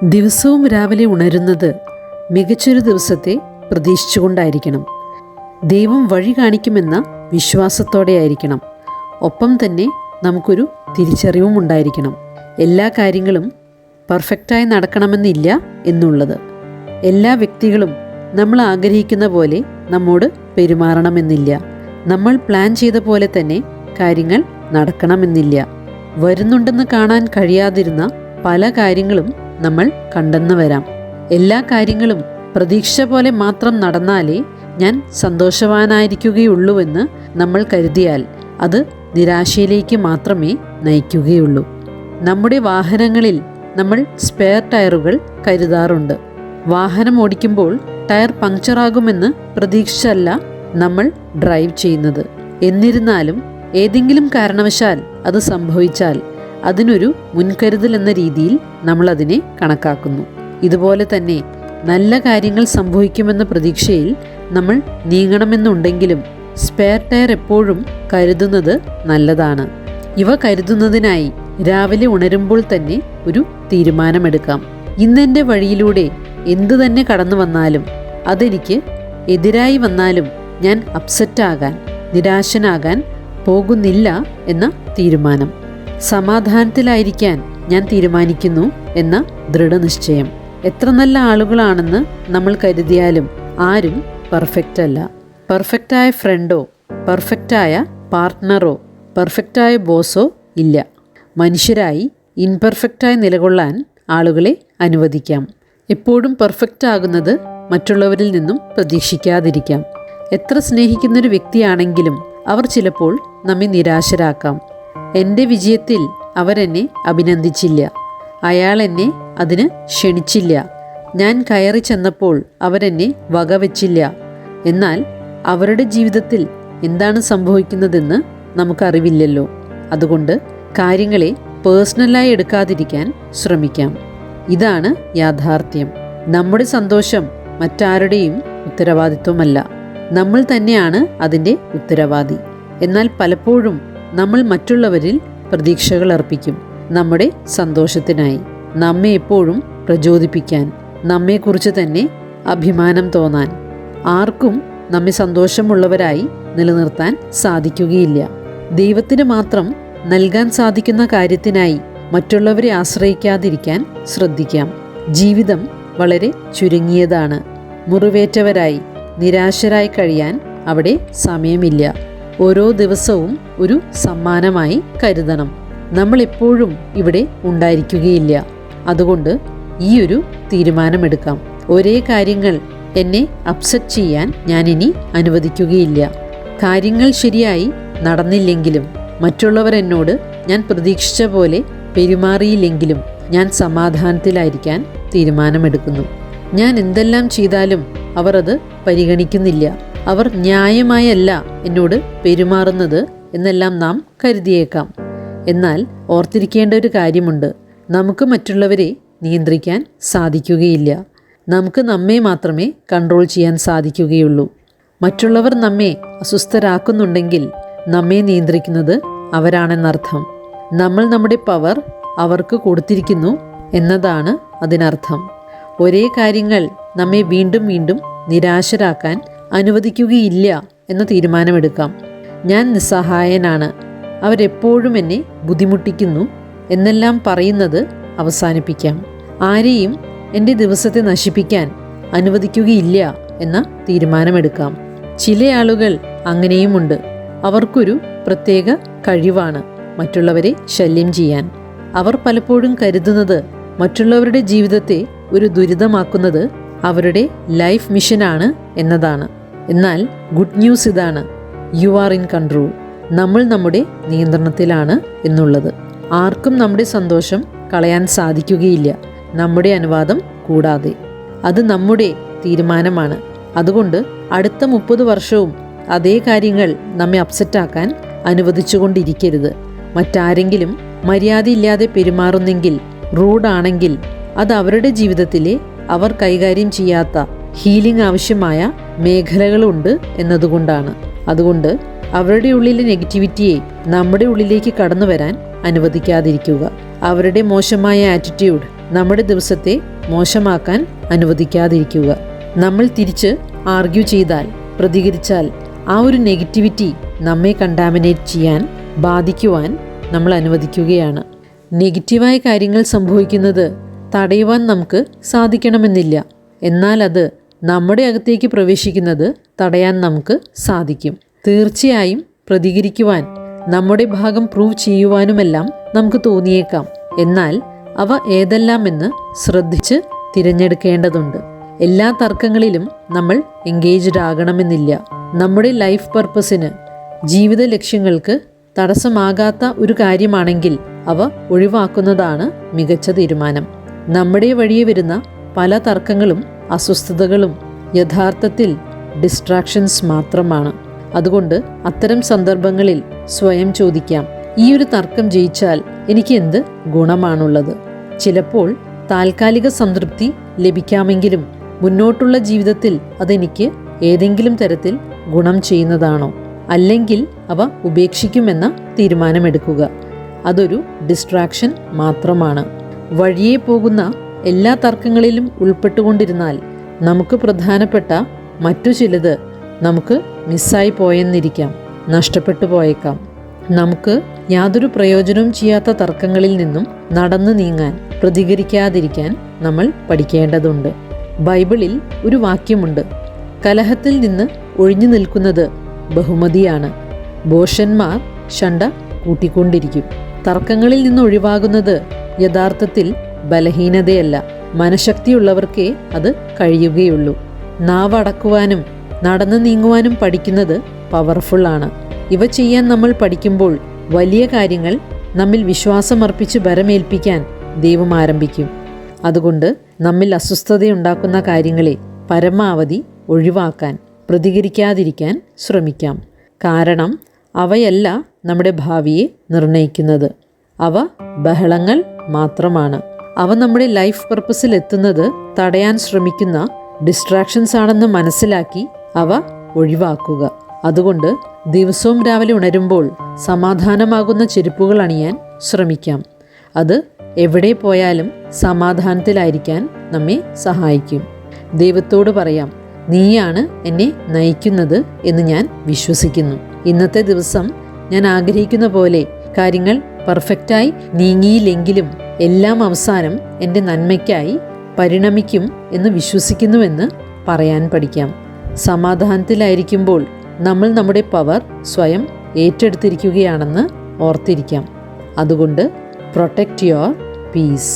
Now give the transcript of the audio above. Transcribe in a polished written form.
ദിവസവും രാവിലെ ഉണരുന്നത് മികച്ചൊരു ദിവസത്തെ പ്രതീക്ഷിച്ചുകൊണ്ടായിരിക്കണം. ദൈവം വഴി കാണിക്കുമെന്ന വിശ്വാസത്തോടെയായിരിക്കണം. ഒപ്പം തന്നെ നമുക്കൊരു തിരിച്ചറിവും ഉണ്ടായിരിക്കണം. എല്ലാ കാര്യങ്ങളും പെർഫെക്റ്റായി നടക്കണമെന്നില്ല എന്നുള്ളത്. എല്ലാ വ്യക്തികളും നമ്മൾ ആഗ്രഹിക്കുന്ന പോലെ നമ്മോട് പെരുമാറണമെന്നില്ല. നമ്മൾ പ്ലാൻ ചെയ്ത പോലെ തന്നെ കാര്യങ്ങൾ നടക്കണമെന്നില്ല. വരുന്നുണ്ടെന്ന് കാണാൻ കഴിയാതിരുന്ന പല കാര്യങ്ങളും നമ്മൾ കണ്ടെന്ന് വരാം. എല്ലാ കാര്യങ്ങളും പ്രതീക്ഷ പോലെ മാത്രം നടന്നാലേ ഞാൻ സന്തോഷവാനായിരിക്കുകയുള്ളൂവെന്ന് നമ്മൾ കരുതിയാൽ അത് നിരാശയിലേക്ക് മാത്രമേ നയിക്കുകയുള്ളൂ. നമ്മുടെ വാഹനങ്ങളിൽ നമ്മൾ സ്പെയർ ടയറുകൾ കരുതാറുണ്ട്. വാഹനം ഓടിക്കുമ്പോൾ ടയർ പങ്ക്ചറാകുമെന്ന് പ്രതീക്ഷിച്ചല്ല നമ്മൾ ഡ്രൈവ് ചെയ്യുന്നത്. എന്നിരുന്നാലും ഏതെങ്കിലും കാരണവശാൽ അത് സംഭവിച്ചാൽ അതിനൊരു മുൻകരുതൽ എന്ന രീതിയിൽ നമ്മൾ അതിനെ കണക്കാക്കുന്നു. ഇതുപോലെ തന്നെ നല്ല കാര്യങ്ങൾ സംഭവിക്കുമെന്ന പ്രതീക്ഷയിൽ നമ്മൾ നീങ്ങണമെന്നുണ്ടെങ്കിലും സ്പെയർ ടയർ എപ്പോഴും കരുതുന്നത് നല്ലതാണ്. ഇവ കരുതുന്നതിനായി രാവിലെ ഉണരുമ്പോൾ തന്നെ ഒരു തീരുമാനമെടുക്കാം. ഇന്നെൻ്റെ വഴിയിലൂടെ എന്തു തന്നെ കടന്നു വന്നാലും അതെനിക്ക് എതിരായി വന്നാലും ഞാൻ അപ്സെറ്റാകാൻ, നിരാശനാകാൻ പോകുന്നില്ല എന്ന തീരുമാനം. സമാധാനത്തിലായിരിക്കാൻ ഞാൻ തീരുമാനിക്കുന്നു എന്ന ദൃഢനിശ്ചയം. എത്ര നല്ല ആളുകളാണെന്ന് നമ്മൾ കരുതിയാലും ആരും പെർഫെക്റ്റ് അല്ല. പെർഫെക്റ്റായ ഫ്രണ്ടോ പെർഫെക്റ്റായ പാർട്ട്ണറോ പെർഫെക്റ്റായ ബോസോ ഇല്ല. മനുഷ്യരായി ഇൻപെർഫെക്റ്റായി നിലകൊള്ളാൻ ആളുകളെ അനുവദിക്കാം. എപ്പോഴും പെർഫെക്റ്റ് ആകുന്നത് മറ്റുള്ളവരിൽ നിന്നും പ്രതീക്ഷിക്കാതിരിക്കാം. എത്ര സ്നേഹിക്കുന്നൊരു വ്യക്തിയാണെങ്കിലും അവർ ചിലപ്പോൾ നമ്മെ നിരാശരാക്കാം. എൻ്റെ വിജയത്തിൽ അവരെന്നെ അഭിനന്ദിച്ചില്ല, അയാൾ എന്നെ അതിന് ക്ഷണിച്ചില്ല, ഞാൻ കയറി ചെന്നപ്പോൾ അവരെന്നെ വകവെച്ചില്ല. എന്നാൽ അവരുടെ ജീവിതത്തിൽ എന്താണ് സംഭവിക്കുന്നതെന്ന് നമുക്കറിവില്ലല്ലോ. അതുകൊണ്ട് കാര്യങ്ങളെ പേഴ്സണലായി എടുക്കാതിരിക്കാൻ ശ്രമിക്കാം. ഇതാണ് യാഥാർത്ഥ്യം. നമ്മുടെ സന്തോഷം മറ്റാരുടെയും ഉത്തരവാദിത്വമല്ല. നമ്മൾ തന്നെയാണ് അതിൻ്റെ ഉത്തരവാദി. എന്നാൽ പലപ്പോഴും നമ്മൾ മറ്റുള്ളവരിൽ പ്രതീക്ഷകൾ അർപ്പിക്കും. നമ്മുടെ സന്തോഷത്തിനായി, നമ്മെ എപ്പോഴും പ്രചോദിപ്പിക്കാൻ, നമ്മെക്കുറിച്ച് തന്നെ അഭിമാനം തോന്നാൻ. ആർക്കും നമ്മെ സന്തോഷമുള്ളവരായി നിലനിർത്താൻ സാധിക്കുകയില്ല. ദൈവത്തിന് മാത്രം നൽകാൻ സാധിക്കുന്ന കാര്യത്തിനായി മറ്റുള്ളവരെ ആശ്രയിക്കാതിരിക്കാൻ ശ്രദ്ധിക്കാം. ജീവിതം വളരെ ചുരുങ്ങിയതാണ്. മുറിവേറ്റവരായി, നിരാശരായി കഴിയാൻ അവിടെ സമയമില്ല. ഓരോ ദിവസവും ഒരു സമ്മാനമായി കരുതണം. നമ്മൾ എപ്പോഴും ഇവിടെ ഉണ്ടായിരിക്കുകയില്ല. അതുകൊണ്ട് ഈ ഒരു തീരുമാനമെടുക്കാം. ഒരേ കാര്യങ്ങൾ എന്നെ അപ്സെറ്റ് ചെയ്യാൻ ഞാനിനി അനുവദിക്കുകയില്ല. കാര്യങ്ങൾ ശരിയായി നടന്നില്ലെങ്കിലും, മറ്റുള്ളവർ എന്നോട് ഞാൻ പ്രതീക്ഷിച്ച പോലെ പെരുമാറിയില്ലെങ്കിലും ഞാൻ സമാധാനത്തിലായിരിക്കാൻ തീരുമാനമെടുക്കുന്നു. ഞാൻ എന്തെല്ലാം ചെയ്താലും അവർ അത് പരിഗണിക്കുന്നില്ല. അവർ ന്യായമായല്ല എന്നോട് പെരുമാറുന്നത് എന്നെല്ലാം നാം കരുതിയേക്കാം. എന്നാൽ ഓർത്തിരിക്കേണ്ട ഒരു കാര്യമുണ്ട്. നമുക്ക് മറ്റുള്ളവരെ നിയന്ത്രിക്കാൻ സാധിക്കുകയില്ല. നമുക്ക് നമ്മെ മാത്രമേ കൺട്രോൾ ചെയ്യാൻ സാധിക്കുകയുള്ളൂ. മറ്റുള്ളവർ നമ്മെ അസ്വസ്ഥരാക്കുന്നുണ്ടെങ്കിൽ നമ്മെ നിയന്ത്രിക്കുന്നത് അവരാണെന്നർത്ഥം. നമ്മൾ നമ്മുടെ പവർ അവർക്ക് കൊടുത്തിരിക്കുന്നു എന്നതാണ് അതിനർത്ഥം. ഒരേ കാര്യങ്ങൾ നമ്മെ വീണ്ടും വീണ്ടും നിരാശരാക്കാൻ അനുവദിക്കുകയില്ല എന്ന തീരുമാനമെടുക്കാം. ഞാൻ നിസ്സഹായനാണ്, അവരെപ്പോഴും എന്നെ ബുദ്ധിമുട്ടിക്കുന്നു എന്നെല്ലാം പറയുന്നത് അവസാനിപ്പിക്കാം. ആരെയും എൻ്റെ ദിവസത്തെ നശിപ്പിക്കാൻ അനുവദിക്കുകയില്ല എന്ന തീരുമാനമെടുക്കാം. ചില ആളുകൾ അങ്ങനെയുമുണ്ട്. അവർക്കൊരു പ്രത്യേക കഴിവാണ് മറ്റുള്ളവരെ ശല്യം ചെയ്യാൻ. അവർ പലപ്പോഴും കരുതുന്നത് മറ്റുള്ളവരുടെ ജീവിതത്തെ ഒരു ദുരിതമാക്കുന്നത് അവരുടെ ലൈഫ് മിഷനാണ് എന്നതാണ്. എന്നാൽ ഗുഡ് ന്യൂസ് ഇതാണ്: യു ആർ ഇൻ കൺട്രോൾ. നമ്മൾ നമ്മുടെ നിയന്ത്രണത്തിലാണ് എന്നുള്ളത്. ആർക്കും നമ്മുടെ സന്തോഷം കളയാൻ സാധിക്കുകയില്ല, നമ്മുടെ അനുവാദം കൂടാതെ. അത് നമ്മുടെ തീരുമാനമാണ്. അതുകൊണ്ട് അടുത്ത 30 വർഷവും അതേ കാര്യങ്ങൾ നമ്മെ അപ്സെറ്റാക്കാൻ അനുവദിച്ചുകൊണ്ടിരിക്കരുത്. മറ്റാരെങ്കിലും മര്യാദയില്ലാതെ പെരുമാറുന്നെങ്കിൽ, റൂഡാണെങ്കിൽ, അത് അവരുടെ ജീവിതത്തിലെ അവർ കൈകാര്യം ചെയ്യാത്ത ഹീലിംഗ് ആവശ്യമായ മേഖലകളുണ്ട് എന്നതുകൊണ്ടാണ്. അതുകൊണ്ട് അവരുടെ ഉള്ളിലെ നെഗറ്റിവിറ്റിയെ നമ്മുടെ ഉള്ളിലേക്ക് കടന്നു വരാൻ അനുവദിക്കാതിരിക്കുക. അവരുടെ മോശമായ ആറ്റിറ്റ്യൂഡ് നമ്മുടെ ദിവസത്തെ മോശമാക്കാൻ അനുവദിക്കാതിരിക്കുക. നമ്മൾ തിരിച്ച് ആർഗ്യൂ ചെയ്താൽ, പ്രതികരിച്ചാൽ ആ ഒരു നെഗറ്റിവിറ്റി നമ്മെ കണ്ടാമിനേറ്റ് ചെയ്യാൻ, ബാധിക്കുവാൻ നമ്മൾ അനുവദിക്കുകയാണ്. നെഗറ്റീവായ കാര്യങ്ങൾ സംഭവിക്കുന്നത് തടയുവാൻ നമുക്ക് സാധിക്കണമെന്നില്ല. എന്നാൽ അത് നമ്മുടെ അകത്തേക്ക് പ്രവേശിക്കുന്നത് തടയാൻ നമുക്ക് സാധിക്കും. തീർച്ചയായും പ്രതികരിക്കുവാൻ, നമ്മുടെ ഭാഗം പ്രൂവ് ചെയ്യുവാനുമെല്ലാം നമുക്ക് തോന്നിയേക്കാം. എന്നാൽ അവ ഏതെല്ലാമെന്ന് ശ്രദ്ധിച്ച് തിരഞ്ഞെടുക്കേണ്ടതുണ്ട്. എല്ലാ തർക്കങ്ങളിലും നമ്മൾ എൻഗേജ്ഡ് ആകണമെന്നില്ല. നമ്മുടെ ലൈഫ് പർപ്പസിന്, ജീവിത ലക്ഷ്യങ്ങൾക്ക് തടസ്സമാകാത്ത ഒരു കാര്യമാണെങ്കിൽ അവ ഒഴിവാക്കുന്നതാണ് മികച്ച തീരുമാനം. നമ്മുടെ വഴിയെ വരുന്ന പല തർക്കങ്ങളും അസ്വസ്ഥതകളും യഥാർത്ഥത്തിൽ ഡിസ്ട്രാക്ഷൻസ് മാത്രമാണ്. അതുകൊണ്ട് അത്തരം സന്ദർഭങ്ങളിൽ സ്വയം ചോദിക്കാം, ഈ ഒരു തർക്കം ജയിച്ചാൽ എനിക്ക് എന്ത് ഗുണമാണുള്ളത്? ചിലപ്പോൾ താൽക്കാലിക സംതൃപ്തി ലഭിക്കാമെങ്കിലും മുന്നോട്ടുള്ള ജീവിതത്തിൽ അതെനിക്ക് ഏതെങ്കിലും തരത്തിൽ ഗുണം ചെയ്യുന്നതാണോ? അല്ലെങ്കിൽ അവ ഉപേക്ഷിക്കുമെന്ന തീരുമാനമെടുക്കുക. അതൊരു ഡിസ്ട്രാക്ഷൻ മാത്രമാണ്. വഴിയെ പോകുന്ന എല്ലാ തർക്കങ്ങളിലും ഉൾപ്പെട്ടുകൊണ്ടിരുന്നാൽ നമുക്ക് പ്രധാനപ്പെട്ട മറ്റു ചിലത് നമുക്ക് മിസ്സായി പോയെന്നിരിക്കാം, നഷ്ടപ്പെട്ടു പോയേക്കാം. നമുക്ക് യാതൊരു പ്രയോജനവും ചെയ്യാത്ത തർക്കങ്ങളിൽ നിന്നും നടന്നു നീങ്ങാൻ, പ്രതികരിക്കാതിരിക്കാൻ നമ്മൾ പഠിക്കേണ്ടതുണ്ട്. ബൈബിളിൽ ഒരു വാക്യമുണ്ട്, കലഹത്തിൽ നിന്ന് ഒഴിഞ്ഞു നിൽക്കുന്നത് ബഹുമതിയാണ്. ഭോഷന്മാർ ശണ്ട കൂട്ടിക്കൊണ്ടിരിക്കും. തർക്കങ്ങളിൽ നിന്ന് ഒഴിവാകുന്നത് യഥാർത്ഥത്തിൽ ബലഹീനതയല്ല, മനഃശക്തിയുള്ളവർക്കേ അത് കഴിയുകയുള്ളൂ. നാവ് അടക്കുവാനും നടന്നു നീങ്ങുവാനും പഠിക്കുന്നത് പവർഫുള്ളാണ്. ഇവ ചെയ്യാൻ നമ്മൾ പഠിക്കുമ്പോൾ വലിയ കാര്യങ്ങൾ നമ്മിൽ വിശ്വാസമർപ്പിച്ച് ഭരമേൽപ്പിക്കാൻ ദൈവം ആരംഭിക്കും. അതുകൊണ്ട് നമ്മിൽ അസ്വസ്ഥതയുണ്ടാക്കുന്ന കാര്യങ്ങളെ പരമാവധി ഒഴിവാക്കാൻ, പ്രതികരിക്കാതിരിക്കാൻ ശ്രമിക്കാം. കാരണം അവയല്ല നമ്മുടെ ഭാവിയെ നിർണ്ണയിക്കുന്നത്. അവ ബഹളങ്ങൾ മാത്രമാണ്. അവ നമ്മുടെ ലൈഫ് പർപ്പസിൽ എത്തുന്നത് തടയാൻ ശ്രമിക്കുന്ന ഡിസ്ട്രാക്ഷൻസ് ആണെന്ന് മനസ്സിലാക്കി അവ ഒഴിവാക്കുക. അതുകൊണ്ട് ദിവസവും രാവിലെ ഉണരുമ്പോൾ സമാധാനമാകുന്ന ചെരുപ്പുകൾ അണിയാൻ ശ്രമിക്കാം. അത് എവിടെ പോയാലും സമാധാനത്തിലായിരിക്കാൻ നമ്മെ സഹായിക്കും. ദൈവത്തോട് പറയാം, നീയാണ് എന്നെ നയിക്കുന്നത് എന്ന് ഞാൻ വിശ്വസിക്കുന്നു. ഇന്നത്തെ ദിവസം ഞാൻ ആഗ്രഹിക്കുന്ന പോലെ കാര്യങ്ങൾ പെർഫെക്റ്റായി നീങ്ങിയില്ലെങ്കിലും എല്ലാം അവസാനം എൻ്റെ നന്മയ്ക്കായി പരിണമിക്കും എന്ന് വിശ്വസിക്കുന്നുവെന്ന് പറയാൻ പഠിക്കാം. സമാധാനത്തിലായിരിക്കുമ്പോൾ നമ്മൾ നമ്മുടെ പവർ സ്വയം ഏറ്റെടുത്തിരിക്കുകയാണെന്ന് ഓർത്തിരിക്കാം. അതുകൊണ്ട് പ്രൊട്ടക്റ്റ് യുവർ പീസ്.